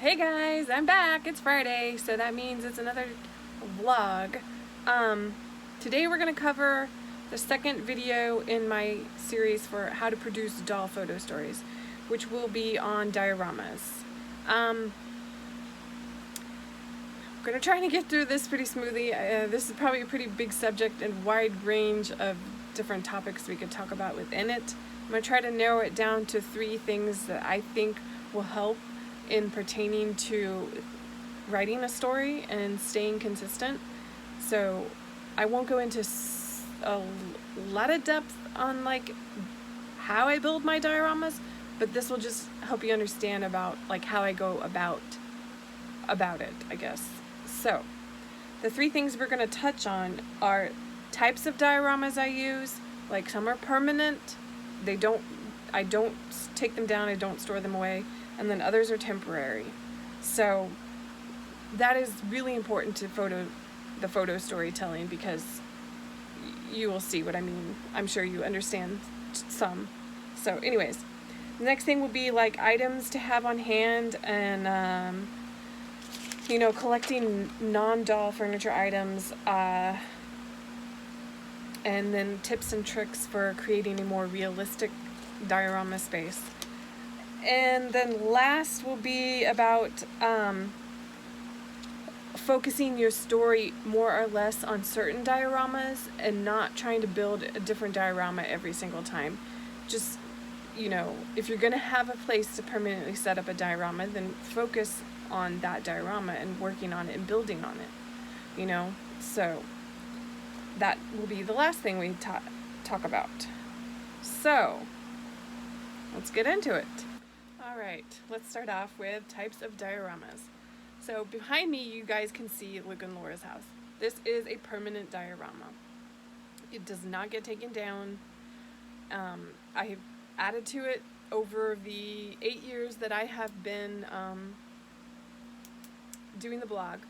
Hey guys, I'm back. It's Friday, so that means it's another vlog. Today we're going to cover the second video in my series for how to produce doll photo stories, which will be on dioramas. I'm going to try to get through this pretty smoothly. This is probably a pretty big subject and wide range of different topics we could talk about within it. I'm going to try to narrow it down to 3 things that I think will help in pertaining to writing a story and staying consistent. So I won't go into a lot of depth on like how I build my dioramas, but this will just help you understand about like how I go about it, I guess. So the 3 things we're going to touch on are types of dioramas I use. Like some are permanent, I don't take them down, I don't store them away, and then others are temporary. So that is really important to the photo storytelling, because you will see what I mean. I'm sure you understand some. So anyways, the next thing will be like items to have on hand, and collecting non-doll furniture items, and then tips and tricks for creating a more realistic diorama space. And then last will be about focusing your story more or less on certain dioramas and not trying to build a different diorama every single time. Just, if you're going to have a place to permanently set up a diorama, then focus on that diorama and working on it and building on it, So that will be the last thing we talk about. So let's get into it. Alright, let's start off with types of dioramas. So behind me you guys can see Luke and Laura's house. This is a permanent diorama. It does not get taken down. I have added to it over the 8 years that I have been doing the blog.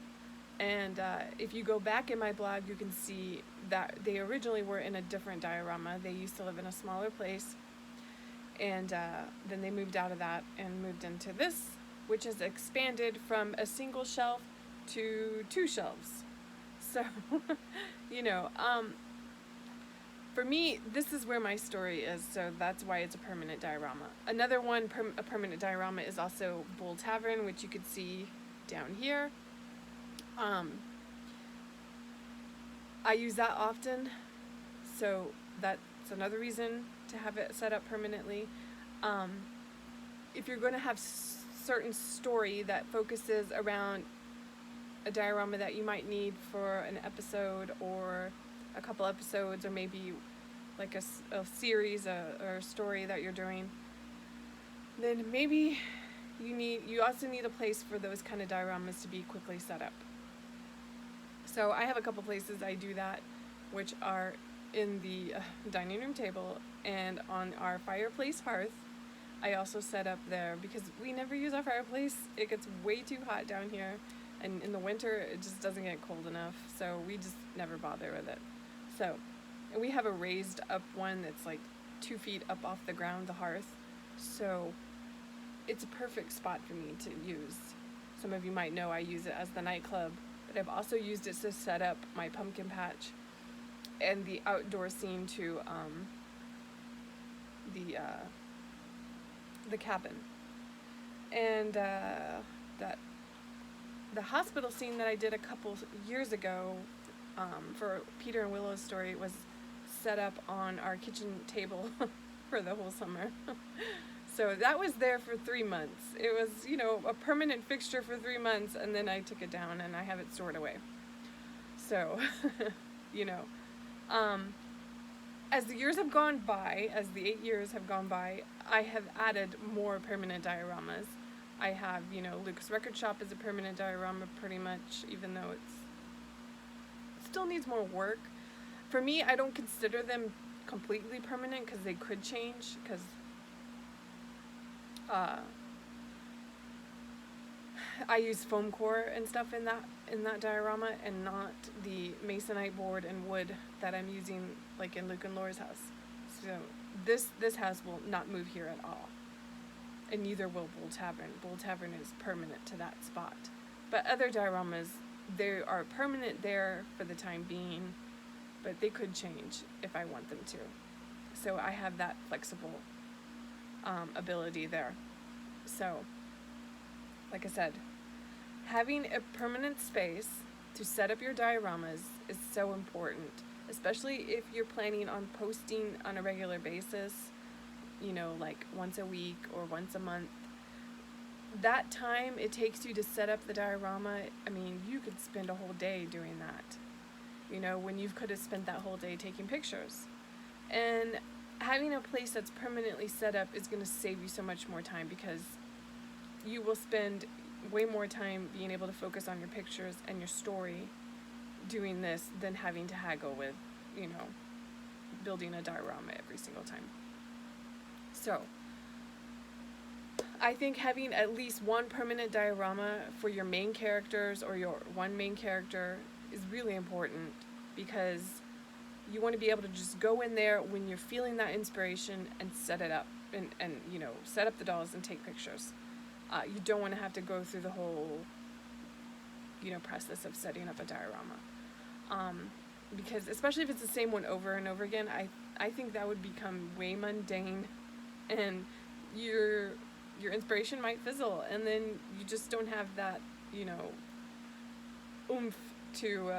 And if you go back in my blog, you can see that they originally were in a different diorama. They used to live in a smaller place. And then they moved out of that and moved into this, which has expanded from a single shelf to 2 shelves. So, for me, this is where my story is, so that's why it's a permanent diorama. Another one, a permanent diorama, is also Bull Tavern, which you could see down here. I use that often, so that's another reason to have it set up permanently. If you're going to have certain story that focuses around a diorama that you might need for an episode or a couple episodes, or maybe like a series or a story that you're doing, then maybe you also need a place for those kind of dioramas to be quickly set up. So I have a couple places I do that, which are in the dining room table and on our fireplace hearth. I also set up there because we never use our fireplace. It gets way too hot down here, and in the winter it just doesn't get cold enough, so we just never bother with it. So, and we have a raised up one that's like 2 feet up off the ground, the hearth, so it's a perfect spot for me to use. Some of you might know I use it as the nightclub, but I've also used it to set up my pumpkin patch and the outdoor scene to the cabin. And that the hospital scene that I did a couple years ago for Peter and Willow's story was set up on our kitchen table for the whole summer. So that was there for 3 months. It was, a permanent fixture for 3 months, and then I took it down and I have it stored away. So, as the years have gone by, as the 8 years have gone by, I have added more permanent dioramas. I have, Luke's Record Shop is a permanent diorama pretty much, even though it still needs more work. For me, I don't consider them completely permanent because they could change, because I use foam core and stuff in that diorama, and not the masonite board and wood that I'm using like in Luke and Laura's house. So this house will not move here at all. and neither will Bull Tavern. Bull Tavern is permanent to that spot. But other dioramas, they are permanent there for the time being, but they could change if I want them to. So I have that flexible ability there. So, like I said, having a permanent space to set up your dioramas is so important, especially if you're planning on posting on a regular basis, you know, like once a week or once a month. That time it takes you to set up the diorama, I mean, you could spend a whole day doing that, you know, when you could have spent that whole day taking pictures. And having a place that's permanently set up is going to save you so much more time, because you will spend way more time being able to focus on your pictures and your story doing this than having to haggle with, you know, building a diorama every single time. So I think having at least one permanent diorama for your main characters or your one main character is really important, because you want to be able to just go in there when you're feeling that inspiration and set it up and you know, set up the dolls and take pictures. You don't want to have to go through the whole, you know, process of setting up a diorama. Because especially if it's the same one over and over again, I think that would become way mundane, and your inspiration might fizzle, and then you just don't have that, you know, oomph to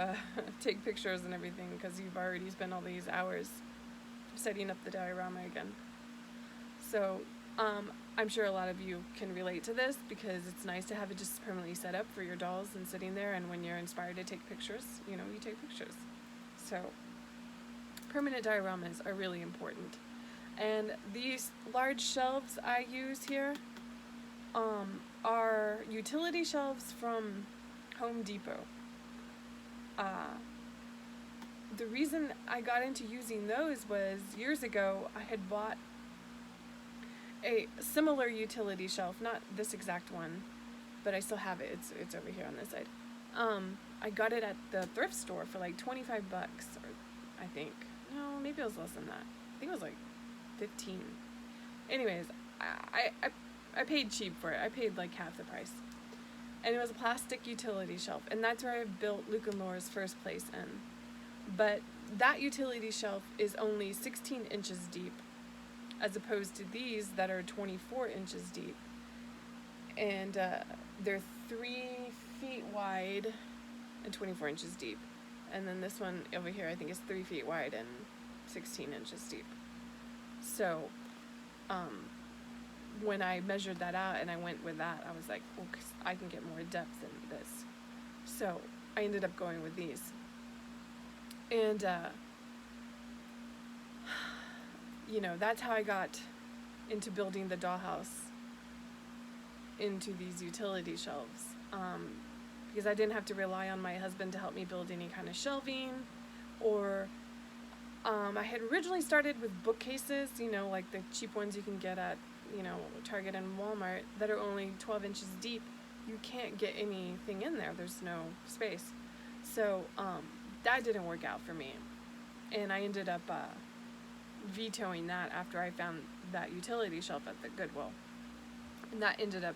take pictures and everything, because you've already spent all these hours setting up the diorama again. So I'm sure a lot of you can relate to this, because it's nice to have it just permanently set up for your dolls and sitting there, and when you're inspired to take pictures, you know, you take pictures. So permanent dioramas are really important. And these large shelves I use here are utility shelves from Home Depot. The reason I got into using those was years ago I had bought a similar utility shelf, not this exact one, but I still have it. It's over here on this side. I got it at the thrift store for like $25, or I think. No, maybe it was less than that. I think it was like 15. Anyways, I paid cheap for it. I paid like half the price. And it was a plastic utility shelf, and that's where I built Luke and Laura's first place in. But that utility shelf is only 16 inches deep, as opposed to these that are 24 inches deep. And they're 3 feet wide and 24 inches deep. And then this one over here I think is 3 feet wide and 16 inches deep. So when I measured that out and I went with that, I was like, well, 'cause I can get more depth in this. So I ended up going with these. And you know, that's how I got into building the dollhouse into these utility shelves, because I didn't have to rely on my husband to help me build any kind of shelving, or I had originally started with bookcases, you know, like the cheap ones you can get at, you know, Target and Walmart, that are only 12 inches deep. You can't get anything in there. There's no space. So that didn't work out for me, and I ended up vetoing that after I found that utility shelf at the Goodwill. And that ended up,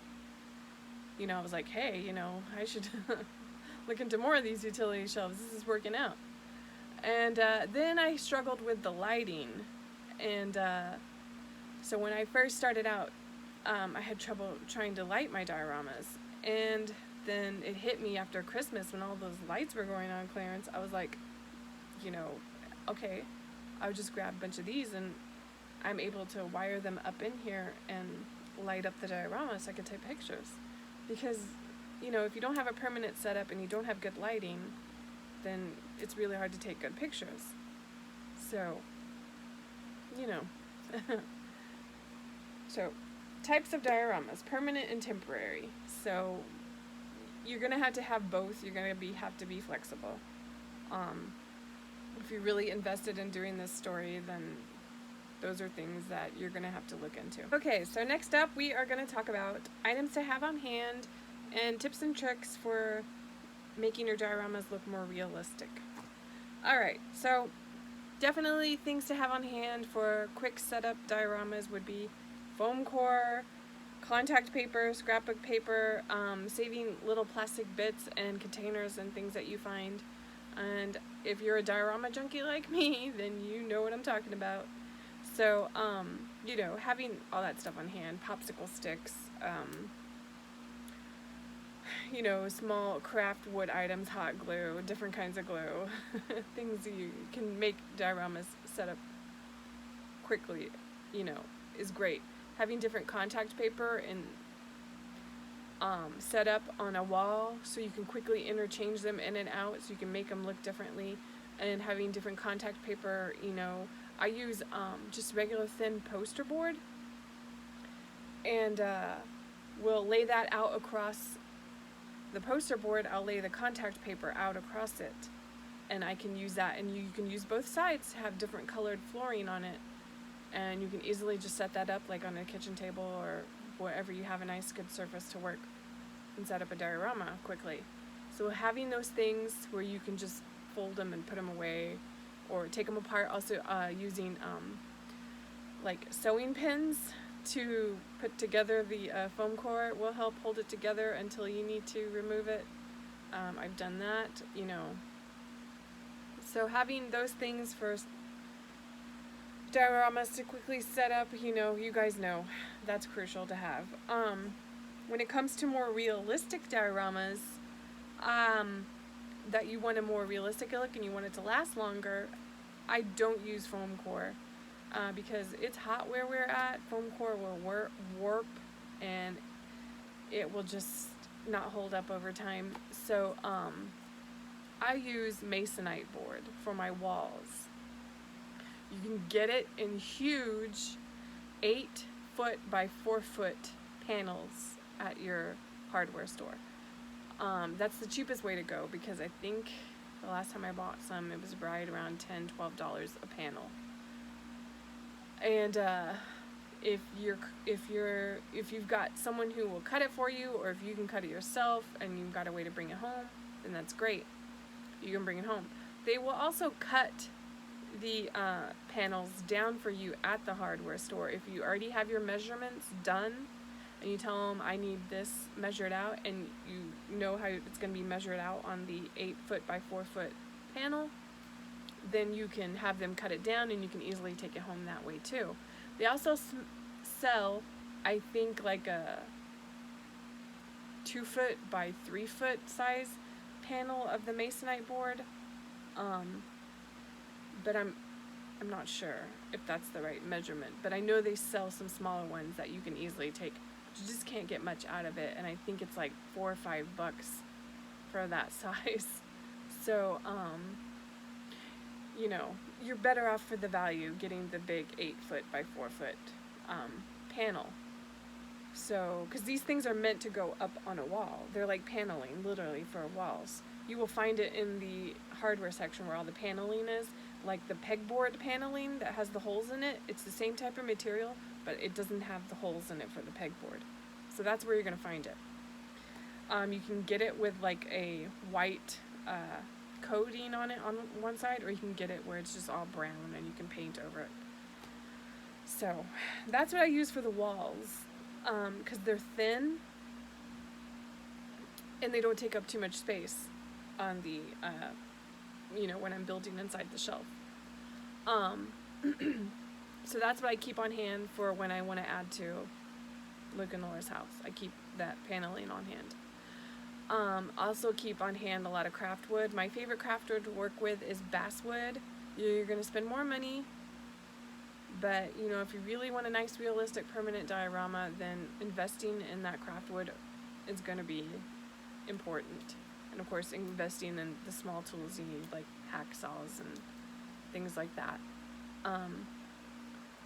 you know, I was like, hey, you know, I should look into more of these utility shelves. This is working out. And then I struggled with the lighting. And so when I first started out, I had trouble trying to light my dioramas. And then it hit me after Christmas when all those lights were going on clearance. I was like, you know, okay, I would just grab a bunch of these and I'm able to wire them up in here and light up the diorama so I could take pictures. Because, you know, if you don't have a permanent setup and you don't have good lighting, then it's really hard to take good pictures. So, you know. So, types of dioramas, permanent and temporary. So, you're going to have both. You're going to have to be flexible. If you're really invested in doing this story, then those are things that you're going to have to look into. Okay, so next up we are going to talk about items to have on hand and tips and tricks for making your dioramas look more realistic. Alright, so definitely things to have on hand for quick setup dioramas would be foam core, contact paper, scrapbook paper, saving little plastic bits and containers and things that you find. And if you're a diorama junkie like me, then you know what I'm talking about. So, having all that stuff on hand, popsicle sticks, small craft wood items, hot glue, different kinds of glue, things you can make dioramas set up quickly, is great. Having different contact paper and set up on a wall so you can quickly interchange them in and out so you can make them look differently, and having different contact paper, I use just regular thin poster board, and we'll lay that out across the poster board. I'll lay the contact paper out across it, and I can use that, and you can use both sides to have different colored flooring on it, and you can easily just set that up like on a kitchen table or wherever you have a nice good surface to work and set up a diorama quickly. So having those things where you can just fold them and put them away or take them apart, also using like sewing pins to put together the foam core will help hold it together until you need to remove it. I've done that, So having those things for dioramas to quickly set up, you guys know that's crucial to have. When it comes to more realistic dioramas, that you want a more realistic look and you want it to last longer, I don't use foam core. Because it's hot where we're at, foam core will warp and it will just not hold up over time. So I use masonite board for my walls. You can get it in huge 8-foot by 4-foot panels at your hardware store. That's the cheapest way to go, because I think the last time I bought some, it was right around $10-12 a panel. And if you've got someone who will cut it for you, or if you can cut it yourself and you've got a way to bring it home, then that's great. You can bring it home. They will also cut the panels down for you at the hardware store. If you already have your measurements done and you tell them I need this measured out, and you know how it's going to be measured out on the 8-foot by 4-foot panel, then you can have them cut it down and you can easily take it home that way too. They also sell, I think, like a 2-foot by 3-foot size panel of the masonite board, but I'm not sure if that's the right measurement, but I know they sell some smaller ones that you can easily take. You just can't get much out of it, and I think it's like $4 or $5 for that size. So you're better off for the value getting the big 8-foot by 4-foot panel. So, because these things are meant to go up on a wall. They're like paneling, literally, for walls. You will find it in the hardware section where all the paneling is, like the pegboard paneling that has the holes in it. It's the same type of material, but it doesn't have the holes in it for the pegboard. So that's where you're going to find it. You can get it with like a white coating on it on one side, or you can get it where it's just all brown and you can paint over it. So that's what I use for the walls, because they're thin and they don't take up too much space on the when I'm building inside the shelf. So that's what I keep on hand for when I want to add to Luke and Laura's house. I keep that paneling on hand. Also keep on hand a lot of craft wood. My favorite craft wood to work with is basswood. You're going to spend more money, but if you really want a nice, realistic, permanent diorama, then investing in that craft wood is going to be important. And of course, investing in the small tools you need, like hacksaws and things like that.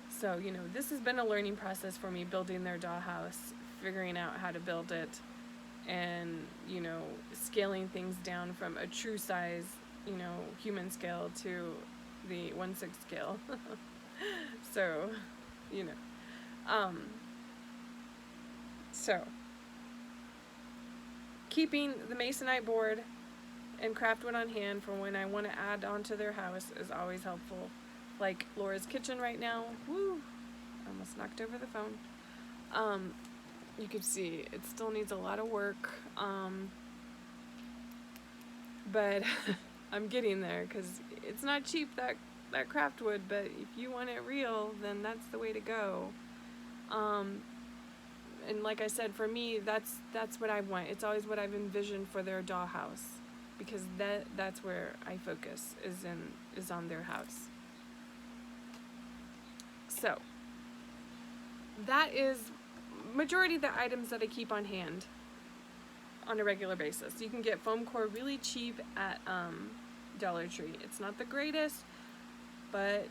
So this has been a learning process for me, building their dollhouse, figuring out how to build it, and scaling things down from a true size, human scale to the 1/6 scale. So so keeping the masonite board and craft wood on hand for when I want to add onto their house is always helpful. Like Laura's kitchen right now, woo, almost knocked over the phone. you can see it still needs a lot of work, but I'm getting there, because it's not cheap, that craft wood, but if you want it real, then that's the way to go. And like I said, for me, that's what I want. It's always what I've envisioned for their dollhouse, because that's where I focus, is on their house. So that is majority of the items that I keep on hand on a regular basis. You can get foam core really cheap at Dollar Tree. It's not the greatest, but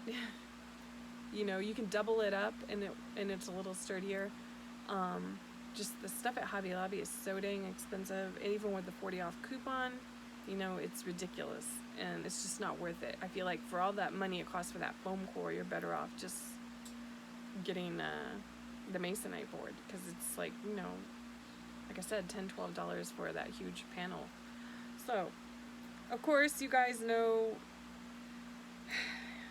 you know, you can double it up and it's a little sturdier. Just the stuff at Hobby Lobby is so dang expensive, and even with the 40 off coupon, you know, it's ridiculous, and it's just not worth it. I feel like for all that money it costs for that foam core, you're better off just getting the masonite board, because it's like, you know, like I said, $10-12 for that huge panel. So of course, you guys know,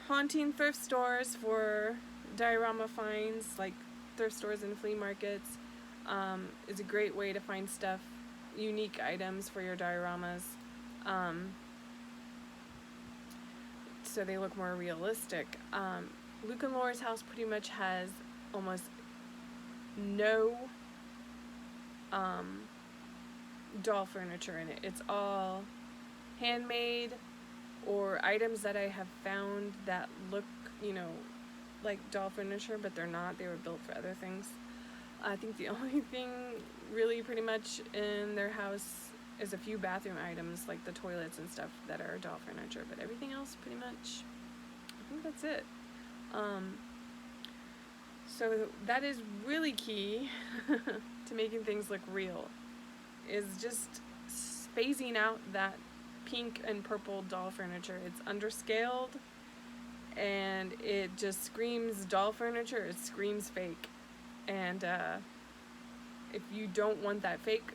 haunting thrift stores for diorama finds, like thrift stores and flea markets, is a great way to find stuff, unique items for your dioramas, so they look more realistic. Luke and Laura's house pretty much has almost no doll furniture in it. It's all handmade, or items that I have found that look, you know, like doll furniture, but they're not. They were built for other things. I think the only thing really pretty much in their house is a few bathroom items, like the toilets and stuff, that are doll furniture, but everything else pretty much, I think that's it. So that is really key to making things look real, is just phasing out that pink and purple doll furniture. It's underscaled, and it just screams doll furniture. It screams fake. And if you don't want that fake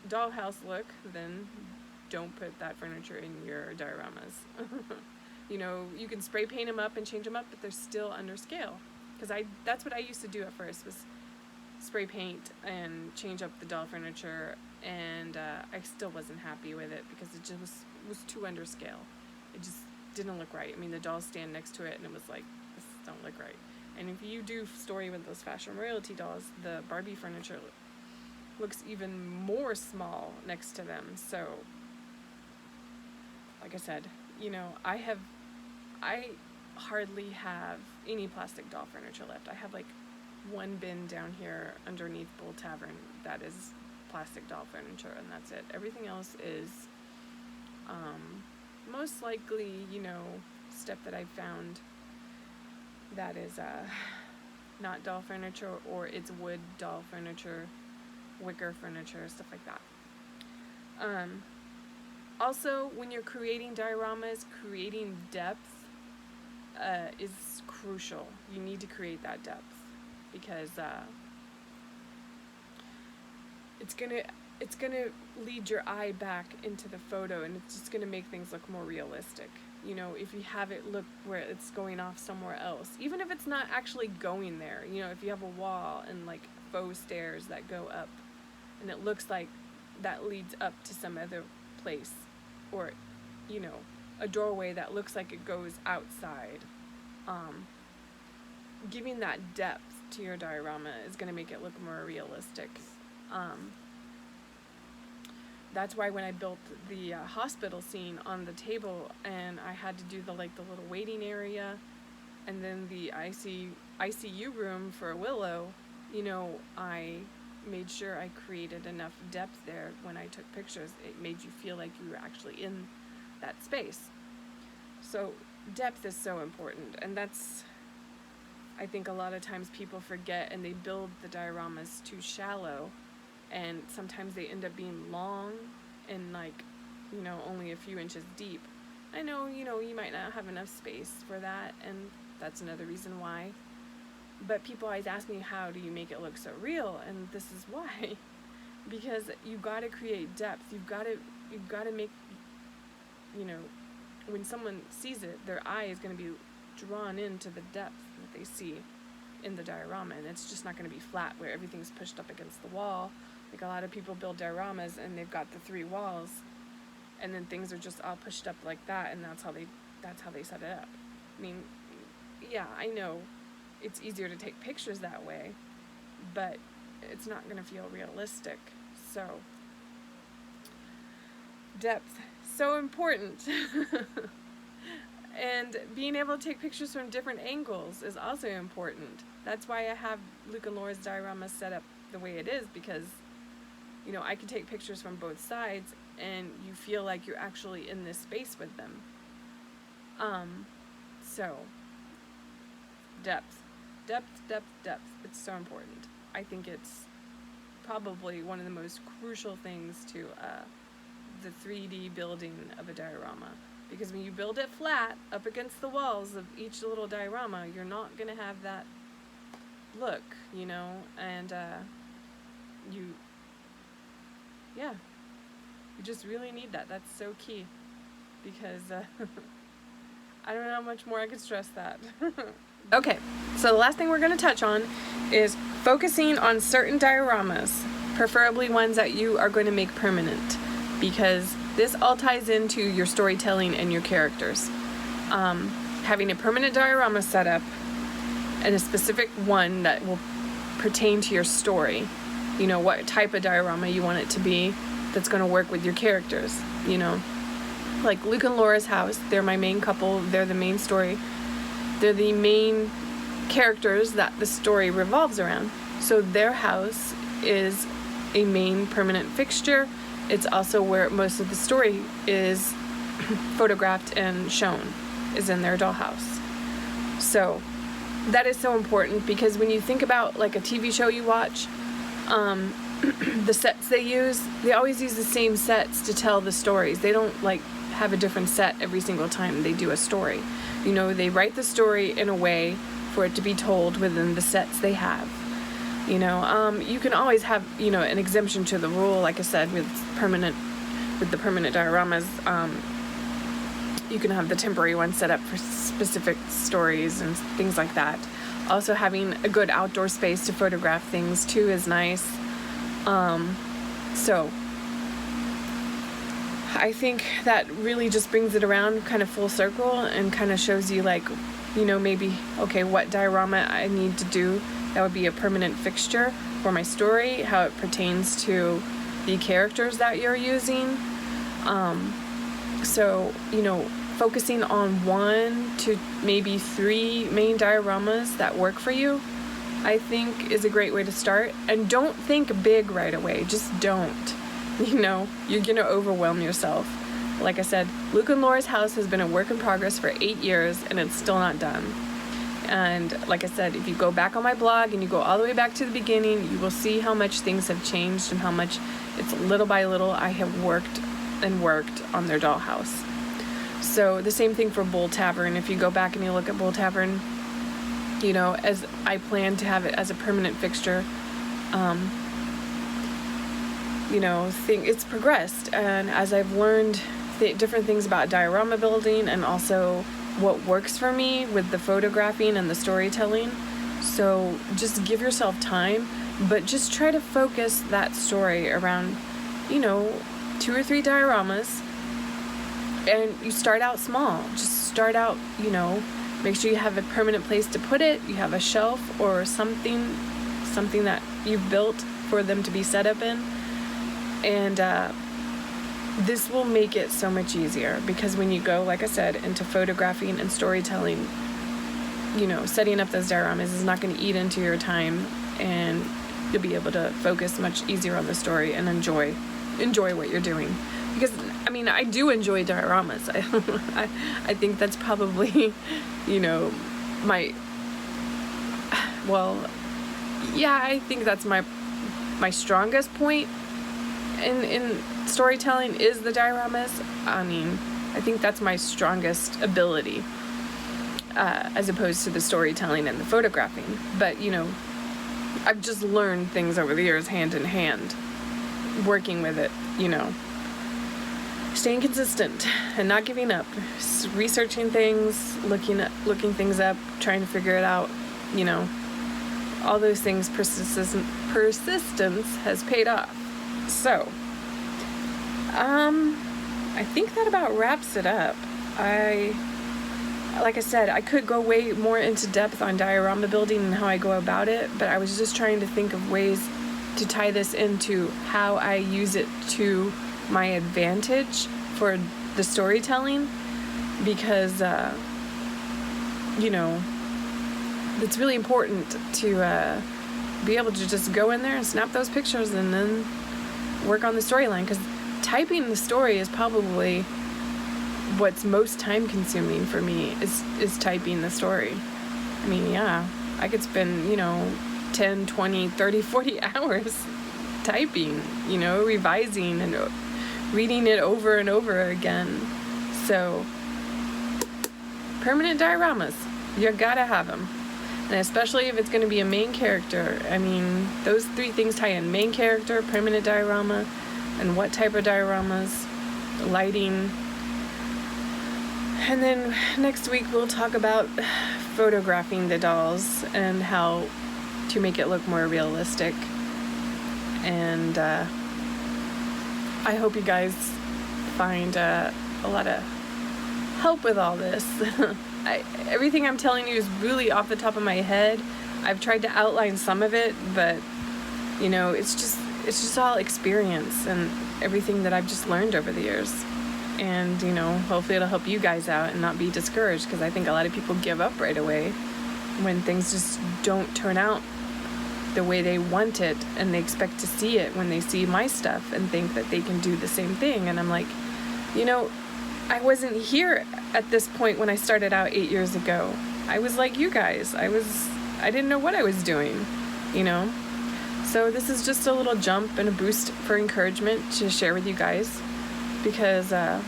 dollhouse look, then don't put that furniture in your dioramas. You know, you can spray paint them up and change them up, but they're still under scale. Because that's what I used to do at first, was spray paint and change up the doll furniture, and I still wasn't happy with it, because it just was too under scale. It just didn't look right. I mean, the dolls stand next to it, and it was like, this don't look right. And if you do story with those fashion royalty dolls, the Barbie furniture looks even more small next to them. So, like I said, you know, I hardly have any plastic doll furniture left. I have like one bin down here underneath Bull Tavern that is plastic doll furniture, and that's it. Everything else is most likely, you know, stuff that I found that is not doll furniture, or it's wood doll furniture, wicker furniture, stuff like that. Also, when you're creating dioramas, creating depth is crucial. You need to create that depth, because it's gonna lead your eye back into the photo, and it's just gonna make things look more realistic. You know, if you have it look where it's going off somewhere else, even if it's not actually going there, you know, if you have a wall and like faux stairs that go up, and it looks like that leads up to some other place, or, you know, a doorway that looks like it goes outside, giving that depth to your diorama is going to make it look more realistic. That's why when I built the hospital scene on the table, and I had to do the little waiting area, and then the ICU room for Willow, you know, I made sure I created enough depth there. When I took pictures, it made you feel like you were actually in that space. So depth is so important, and that's, I think a lot of times people forget, and they build the dioramas too shallow, and sometimes they end up being long and like, you know, only a few inches deep. I know, you know, you might not have enough space for that, and that's another reason why. But people always ask me, how do you make it look so real? And this is why. Because you got to create depth. You've got to make, you know, when someone sees it, their eye is going to be drawn into the depth that they see. in the diorama, and it's just not going to be flat where everything's pushed up against the wall. Like a lot of people build dioramas and they've got the 3 walls, and then things are just all pushed up like that, and that's how they set it up. I mean, yeah, I know it's easier to take pictures that way, but it's not going to feel realistic. So depth, so important. And being able to take pictures from different angles is also important. That's why I have Luke and Laura's diorama set up the way it is, because, you know, I can take pictures from both sides and you feel like you're actually in this space with them. So depth. It's so important. I think it's probably one of the most crucial things to the 3D building of a diorama. Because when you build it flat up against the walls of each little diorama, you're not going to have that look, you know, and you just really need that. That's so key, because I don't know how much more I could stress that. Okay, so the last thing we're going to touch on is focusing on certain dioramas, preferably ones that you are going to make permanent, because this all ties into your storytelling and your characters. Having a permanent diorama set up, and a specific one that will pertain to your story. You know, what type of diorama you want it to be that's going to work with your characters, you know. Like Luke and Laura's house, they're my main couple, they're the main story. They're the main characters that the story revolves around. So their house is a main permanent fixture. It's also where most of the story is photographed and shown, is in their dollhouse. So that is so important, because when you think about like a TV show you watch, the sets they always use the same sets to tell the stories. They don't like have a different set every single time they do a story. You know, they write the story in a way for it to be told within the sets they have. You know, you can always have, you know, an exemption to the rule, like I said, with the permanent dioramas. You can have the temporary one set up for specific stories and things like that. Also, having a good outdoor space to photograph things too is nice. So I think that really just brings it around kind of full circle and kind of shows you, like, you know, maybe, okay, what diorama I need to do that would be a permanent fixture for my story, how it pertains to the characters that you're using. So, you know, focusing on 1 to maybe 3 main dioramas that work for you, I think is a great way to start. And don't think big right away. Just don't. You know, you're going to overwhelm yourself. Like I said, Luke and Laura's house has been a work in progress for 8 years, and it's still not done. And like I said, if you go back on my blog and you go all the way back to the beginning, you will see how much things have changed and how much it's little by little I have worked on their dollhouse. So the same thing for Bull Tavern. If you go back and you look at Bull Tavern, you know, as I plan to have it as a permanent fixture, you know, it's progressed. And as I've learned different things about diorama building and also what works for me with the photographing and the storytelling. So just give yourself time, but just try to focus that story around, you know, 2 or 3 dioramas. And you start out small. Just start out, you know, make sure you have a permanent place to put it. You have a shelf or something that you've built for them to be set up in. And this will make it so much easier, because when you go, like I said, into photographing and storytelling, you know, setting up those dioramas is not going to eat into your time, and you'll be able to focus much easier on the story and enjoy what you're doing. Because, I mean, I do enjoy dioramas. I think that's probably, you know, I think that's my strongest point in storytelling is the dioramas. I mean, I think that's my strongest ability, as opposed to the storytelling and the photographing. But, you know, I've just learned things over the years hand in hand, working with it, you know. Staying consistent and not giving up, researching things, looking things up, trying to figure it out, you know. all those things, persistence has paid off. So, I think that about wraps it up. Like I said, I could go way more into depth on diorama building and how I go about it, but I was just trying to think of ways to tie this into how I use it to my advantage for the storytelling, because, it's really important to be able to just go in there and snap those pictures and then work on the storyline, because typing the story is probably what's most time consuming for me, is typing the story. I mean, yeah, I could spend 10, 20, 30, 40 hours typing, revising and reading it over and over again. So permanent dioramas, you gotta have them. And especially if it's going to be a main character. I mean, those three things tie in: main character, permanent diorama, and what type of dioramas, lighting. And then next week we'll talk about photographing the dolls and how to make it look more realistic. And I hope you guys find a lot of help with all this. Everything I'm telling you is really off the top of my head. I've tried to outline some of it, but it's just all experience and everything that I've just learned over the years. And hopefully it'll help you guys out and not be discouraged, because I think a lot of people give up right away when things just don't turn out the way they want it, and they expect to see it when they see my stuff and think that they can do the same thing. And I'm like, I wasn't here at this point when I started out 8 years ago. I was like you guys. I didn't know what I was doing, So this is just a little jump and a boost for encouragement to share with you guys, because, a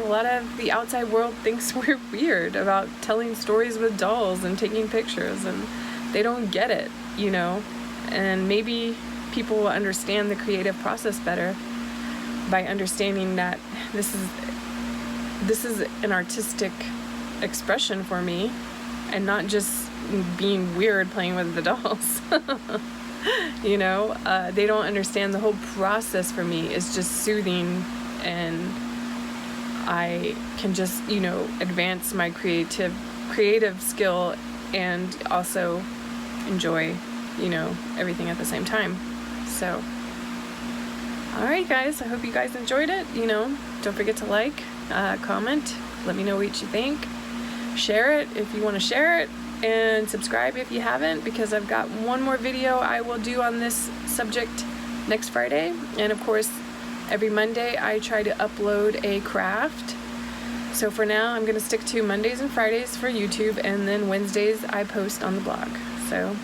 lot of the outside world thinks we're weird about telling stories with dolls and taking pictures, and they don't get it, And maybe people will understand the creative process better by understanding that this is an artistic expression for me, and not just being weird playing with the dolls. They don't understand the whole process for me is just soothing, and I can just advance my creative skill and also enjoy everything at the same time. So alright guys, I hope you guys enjoyed it. Don't forget to like, comment, let me know what you think, share it if you want to share it, and subscribe if you haven't, because I've got one more video I will do on this subject next Friday. And of course, every Monday I try to upload a craft. So for now, I'm going to stick to Mondays and Fridays for YouTube, and then Wednesdays I post on the blog. So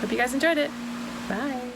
hope you guys enjoyed it. Bye.